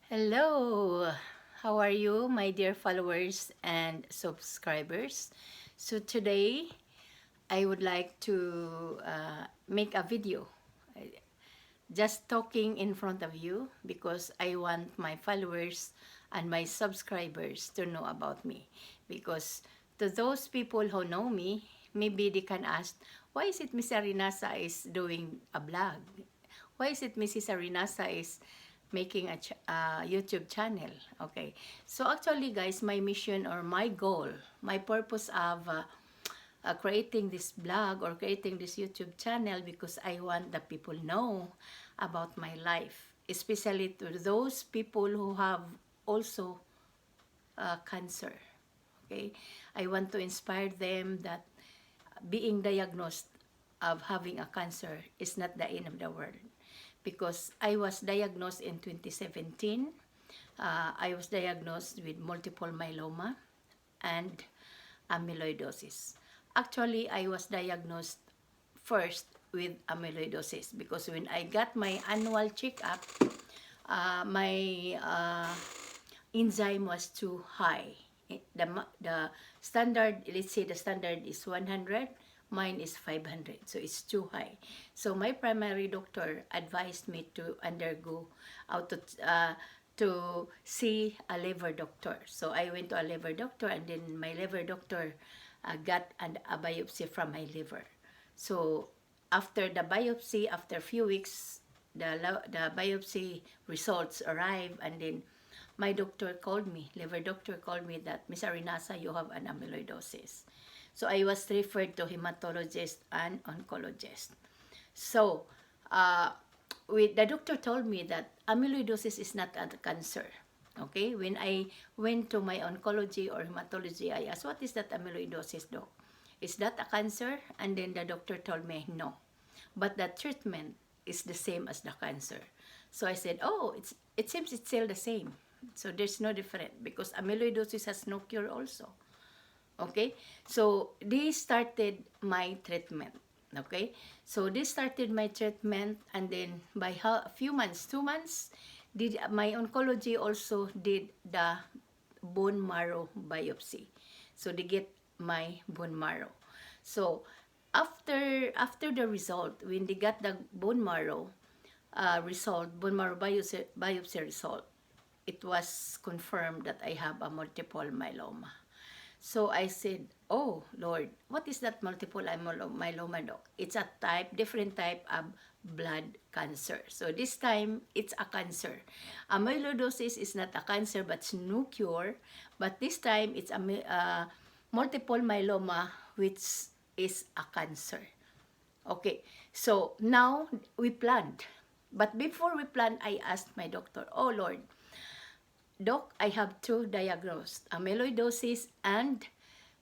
Hello, how are you, my dear followers and subscribers? So today I would like to make a video just talking in front of you because I want my followers and my subscribers to know about me. Because to those people who know me, maybe they can ask, why is it Miss Arinasa is doing a blog? Why is it Mrs. Arinasa is making a YouTube channel? Okay, so actually guys, my mission or my goal, my purpose of creating this blog or creating this YouTube channel because I want the people know about my life, especially to those people who have also cancer. Okay, I want to inspire them that being diagnosed of having a cancer is not the end of the world, because I was diagnosed in 2017. I was diagnosed with multiple myeloma and amyloidosis. Actually, I was diagnosed first with amyloidosis because when I got my annual checkup, my enzyme was too high. The standard, let's say the standard is 100, mine is 500, so it's too high. So my primary doctor advised me to undergo out to see a liver doctor. So I went to a liver doctor, and then my liver doctor got a biopsy from my liver. So after the biopsy, after a few weeks, the biopsy results arrived, and then my doctor called me, liver doctor called me that, Miss Arinasa, you have an amyloidosis. So I was referred to hematologist and oncologist. So the doctor told me that amyloidosis is not a cancer. Okay, when I went to my oncology or hematology, I asked, what is that amyloidosis, doc? Is that a cancer? And then the doctor told me, no. But the treatment is the same as the cancer. So I said, oh, it seems it's still the same. So there's no different because amyloidosis has no cure also. Okay, so they started my treatment. Okay, so they started my treatment, and then by a few months, 2 months, did my oncology also did the bone marrow biopsy. So they get my bone marrow. So after the result, when they got the bone marrow bone marrow biopsy result, it was confirmed that I have a multiple myeloma. So I said, oh Lord, what is that multiple myeloma, doc? It's a different type of blood cancer. So this time, it's a cancer. Amyloidosis is not a cancer, but it's no cure. But this time, it's a multiple myeloma, which is a cancer. Okay, so now we planned. But before we planned, I asked my doctor, oh Lord, doc, I have two diagnosed, amyloidosis and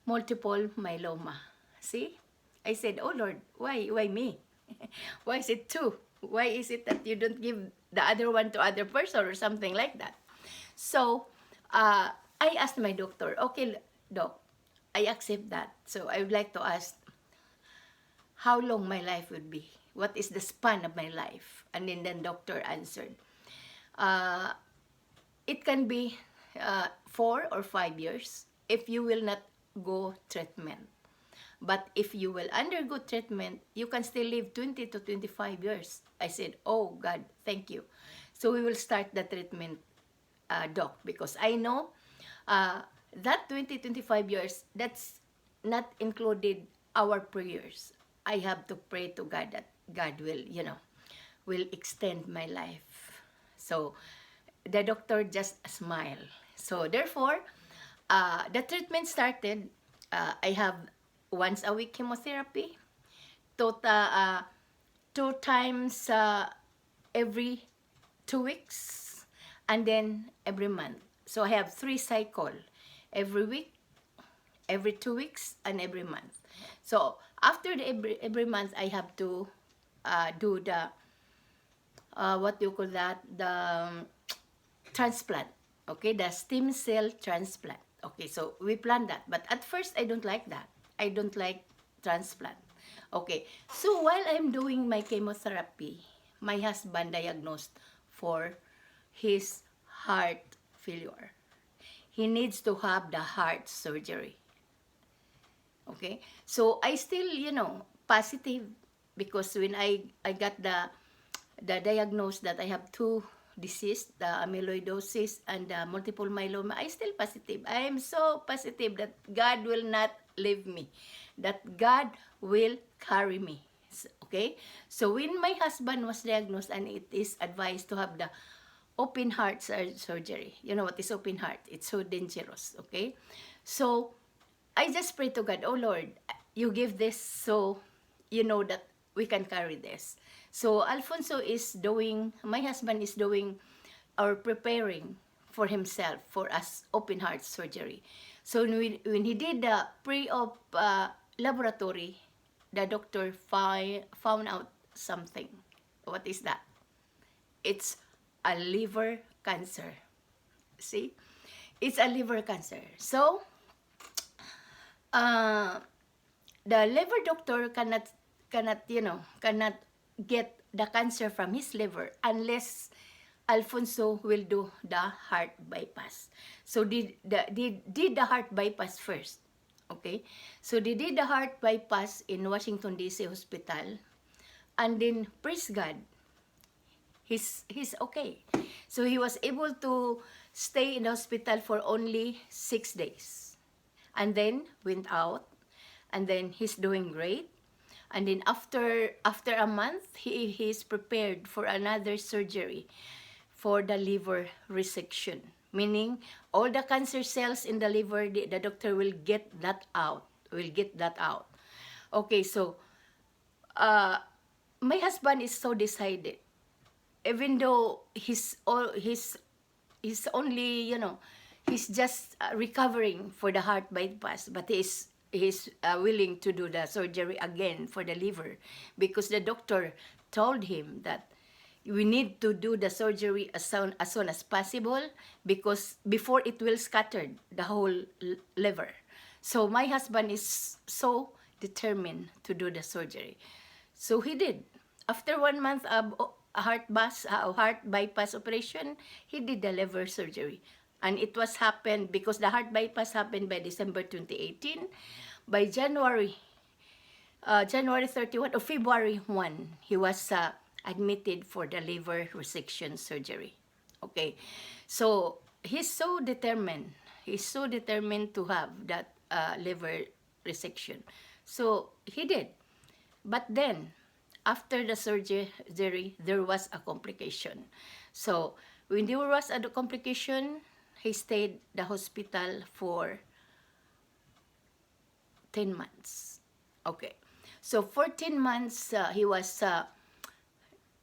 multiple myeloma. See? I said, oh Lord, why me? Why is it two? Why is it that you don't give the other one to other person or something like that? So, I asked my doctor, okay, doc, I accept that. So I would like to ask how long my life would be. What is the span of my life? And then the doctor answered, uh, it can be 4 or 5 years if you will not go treatment. But if you will undergo treatment, you can still live 20 to 25 years. I said, oh God, thank you. So we will start the treatment, doc, because I know that 20-25 years, that's not included our prayers. I have to pray to God that God will extend my life. So the doctor just smiled. So therefore, the treatment started. I have once a week chemotherapy, total 2 times every 2 weeks, and then every month. So I have 3 cycles every week, every 2 weeks, and every month. So after every month, I have to do the what do you call that, the transplant. Okay, the stem cell transplant. Okay, so we planned that, but at first I don't like that. I don't like transplant. Okay, so while I'm doing my chemotherapy, my husband diagnosed for his heart failure. He needs to have the heart surgery. Okay? So I still, positive because when I got the diagnosis that I have two disease, the amyloidosis and the multiple myeloma, I still positive. I am so positive that God will not leave me, that God will carry me. Okay? So when my husband was diagnosed and it is advised to have the open heart surgery. You know what is open heart? It's so dangerous, okay? So I just pray to God, oh Lord, you give this so you know that we can carry this. So Alfonso is doing, my husband is doing or preparing for himself for us open heart surgery. So when he did the pre-op laboratory, the doctor found out something. What is that? It's a liver cancer. See? It's a liver cancer. So, uh, the liver doctor cannot get the cancer from his liver unless Alfonso will do the heart bypass. So did the heart bypass first. Okay? So they did the heart bypass in Washington DC hospital, and then praise God, he's okay. So he was able to stay in the hospital for only 6 days. And then went out, and then he's doing great. And then after a month, he is prepared for another surgery for the liver resection. Meaning, all the cancer cells in the liver, the doctor will get that out. Okay, so my husband is so decided. Even though he's only, he's just recovering for the heart bypass, but he's willing to do the surgery again for the liver because the doctor told him that we need to do the surgery as soon as possible because before it will scatter the whole liver. So my husband is so determined to do the surgery. So he did. After 1 month of heart bypass operation, he did the liver surgery. And it was happened because the heart bypass happened by December 2018. By January 31 or February 1, he was admitted for the liver resection surgery. Okay, so he's so determined. He's so determined to have that liver resection. So he did. But then, after the surgery, there was a complication. So when there was a complication, he stayed the hospital for 10 months. Okay. So for 10 months, he was,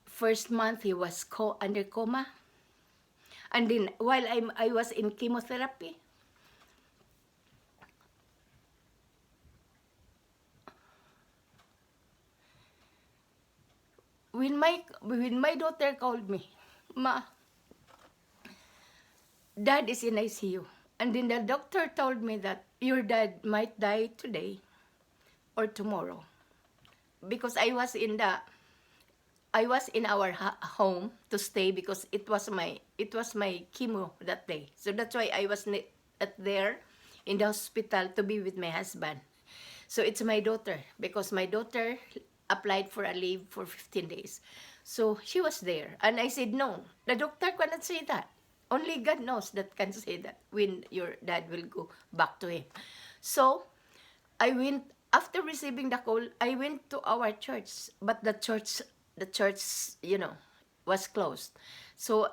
first month he was under coma. And then while I was in chemotherapy, when my daughter called me, Ma, Dad is in ICU. And then the doctor told me that your dad might die today or tomorrow. Because I was in our home to stay because it was my chemo that day. So that's why I was there in the hospital to be with my husband. So it's my daughter because my daughter applied for a leave for 15 days. So she was there. And I said, no, the doctor cannot say that. Only God knows that can say that when your dad will go back to him. So I went, after receiving the call, I went to our church. But the church, was closed. So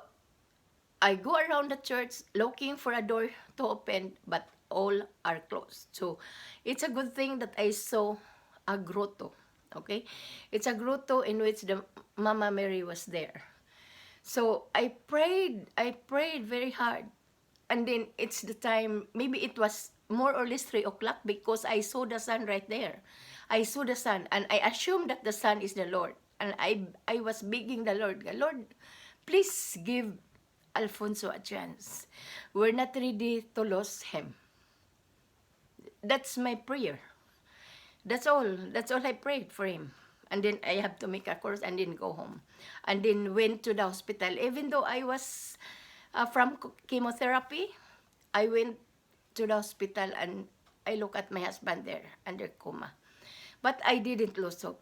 I go around the church looking for a door to open, but all are closed. So it's a good thing that I saw a grotto. Okay, it's a grotto in which the Mama Mary was there. So I prayed very hard, and then it's the time. Maybe it was more or less 3 o'clock because I saw the sun right there. I saw the sun, and I assumed that the sun is the Lord. And I was begging the Lord, Lord, please give Alfonso a chance. We're not ready to lose him. That's my prayer. That's all I prayed for him. And then I have to make a course and then go home. And then went to the hospital. Even though I was from chemotherapy, I went to the hospital and I look at my husband there under coma. But I didn't lose hope.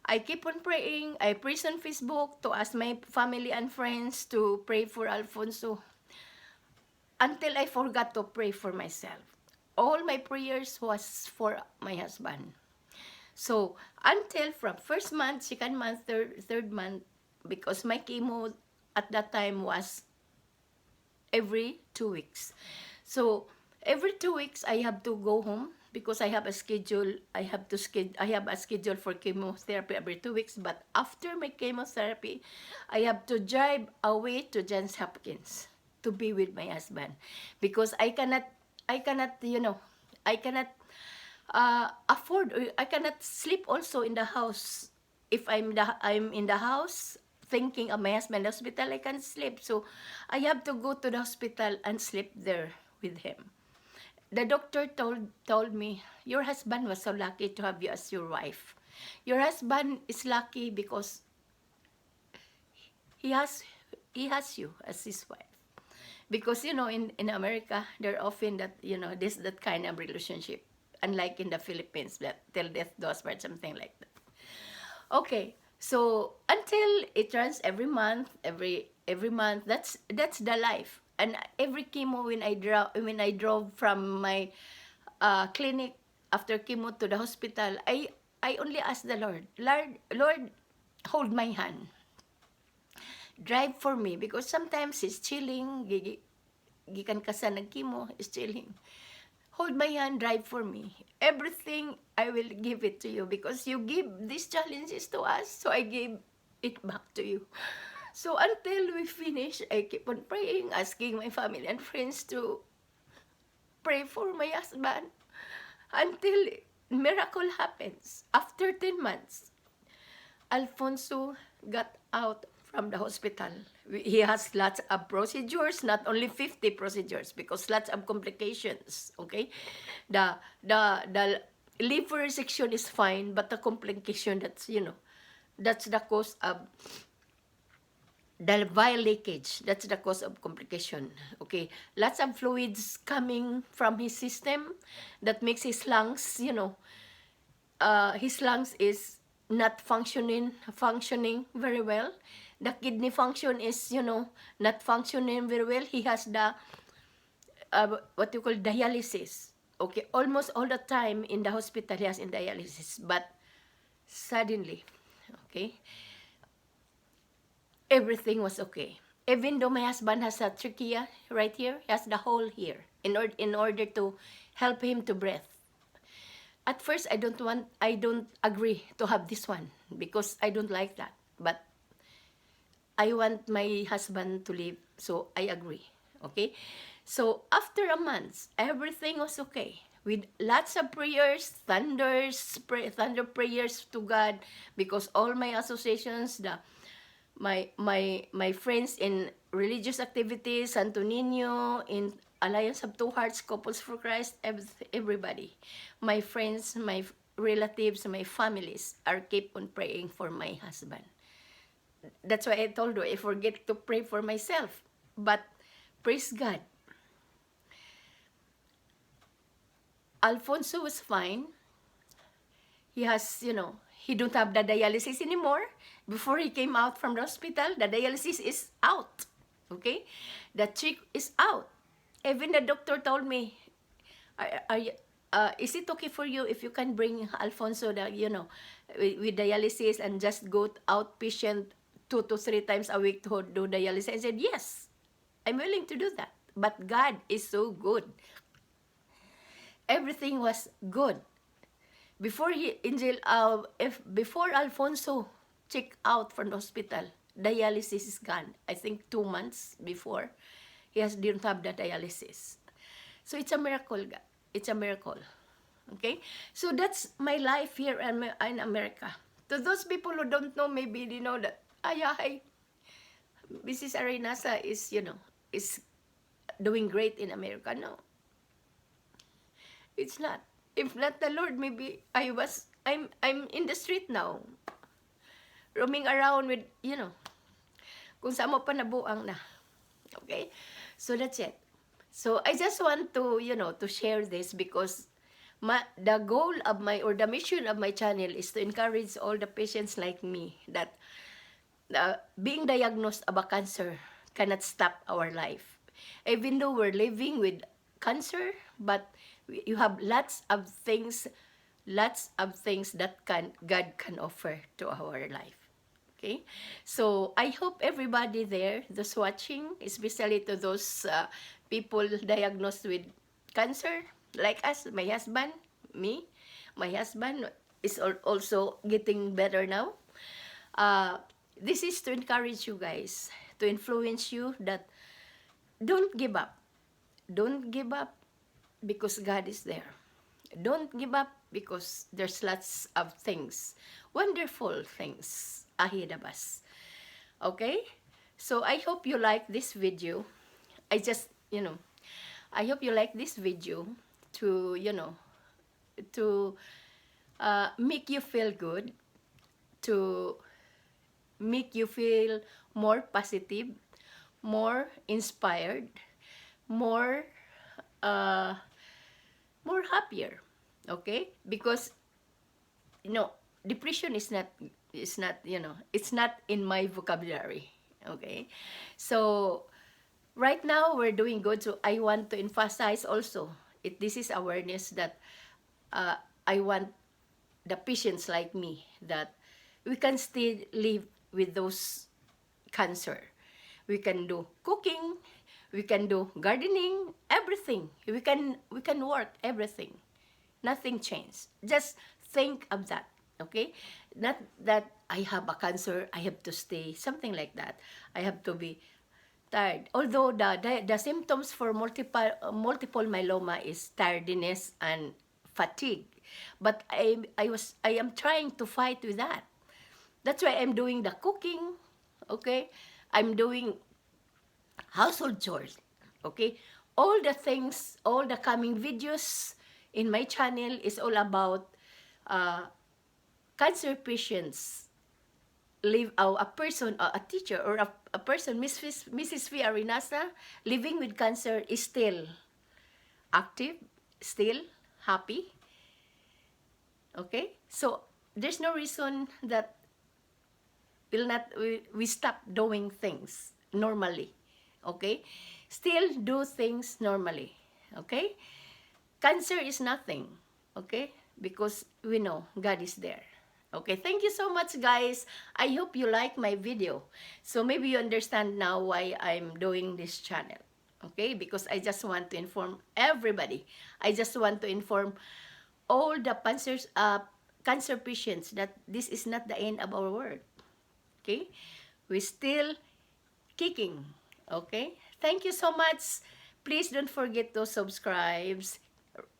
I keep on praying. I pray on Facebook to ask my family and friends to pray for Alfonso until I forgot to pray for myself. All my prayers was for my husband. So until from first month, second month, third month, because my chemo at that time was every 2 weeks. So every 2 weeks I have to go home because I have a schedule. I have a schedule for chemotherapy every 2 weeks. But after my chemotherapy, I have to drive away to Johns Hopkins to be with my husband because I cannot I cannot afford. I cannot sleep also in the house. If I'm in the house thinking of my husband in the hospital, I can't sleep. So I have to go to the hospital and sleep there with him. The doctor told me, your husband was so lucky to have you as your wife. Your husband is lucky because he has you as his wife. Because in America, they're often that that kind of relationship, unlike in the Philippines, that till death do us part, something like that. Okay, so until it runs every month, every month, that's the life. And every chemo when I drove from my clinic after chemo to the hospital, I only ask the Lord, hold my hand, drive for me, because sometimes it's chilling, gikan ka sa nag-chemo, it's chilling. Hold my hand, drive for me. Everything, I will give it to you because you give these challenges to us, so I give it back to you. So until we finish, I keep on praying, asking my family and friends to pray for my husband until miracle happens. After 10 months, Alfonso got out from the hospital. He has lots of procedures, not only 50 procedures, because lots of complications, okay? The liver resection is fine, but the complication, that's the cause of the bile leakage. That's the cause of complication, okay? Lots of fluids coming from his system that makes his lungs, his lungs is not functioning very well. The kidney function is, not functioning very well. He has the, what you call dialysis. Okay, almost all the time in the hospital he has in dialysis. But suddenly, okay, everything was okay. Even though my husband has a trachea right here, he has the hole here in order to help him to breathe. At first, I don't agree to have this one because I don't like that. But I want my husband to live, so I agree. Okay? So after a month, everything was okay. With lots of prayers, thunder prayers to God, because all my associations, my friends in religious activities, Santo Niño, in Alliance of Two Hearts, Couples for Christ, everybody, my friends, my relatives, my families are keep on praying for my husband. That's why I told you, I forget to pray for myself. But praise God, Alfonso was fine. He has, he don't have the dialysis anymore. Before he came out from the hospital, the dialysis is out. Okay? The cheek is out. Even the doctor told me, is it okay for you if you can bring Alfonso, with dialysis and just go outpatient 2 to 3 times a week to do dialysis? I said, yes, I'm willing to do that. But God is so good. Everything was good. Before before Alfonso checked out from the hospital, dialysis is gone. I think 2 months before, didn't have the dialysis. So it's a miracle. It's a miracle. Okay? So that's my life here in America. To those people who don't know, maybe they know that, Mrs. Arenasa is, is doing great in America. No. It's not. If not the Lord, maybe I'm in the street now. Roaming around with, kung saan mo pa nabuang na. Okay, so that's it. So I just want to, to share this because the goal of my, or the mission of my channel is to encourage all the patients like me that being diagnosed of a cancer cannot stop our life. Even though we're living with cancer, but you have lots of things that God can offer to our life. Okay, so I hope everybody there, those watching, especially to those people diagnosed with cancer, like us, my husband, me, my husband is also getting better now. Uh, this is to encourage you guys, to influence you that don't give up. Don't give up because God is there. Don't give up because there's lots of things, wonderful things ahead of us. Okay? So I hope you like this video. I just, I hope you like this video to, to make you feel good, to make you feel more positive, more inspired, more uh, more happier. Okay, because depression is not it's not in my vocabulary. Okay, so right now we're doing good, so I want to emphasize also this is awareness that I want the patients like me that we can still live with those cancer. We can do cooking, we can do gardening, everything. We can work everything. Nothing changed. Just think of that, okay? Not that I have a cancer, I have to stay, something like that. I have to be tired. Although the symptoms for multiple myeloma is tiredness and fatigue, but I am trying to fight with that. That's why I'm doing the cooking, okay? I'm doing household chores, okay? All the things, all the coming videos in my channel is all about cancer patients. Live a person, a teacher, or a person, Mrs. V. Arinasa, living with cancer is still active, still happy, okay? So there's no reason that we stop doing things normally, okay? Still do things normally, okay? Cancer is nothing, okay? Because we know God is there. Okay, thank you so much, guys. I hope you like my video. So maybe you understand now why I'm doing this channel. Okay, because I just want to inform everybody. I just want to inform all the cancer patients that this is not the end of our world. Okay, we still kicking. Okay, thank you so much. Please don't forget to subscribe,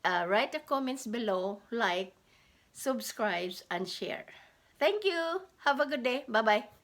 write the comments below, like, subscribe, and share. Thank you. Have a good day. Bye-bye.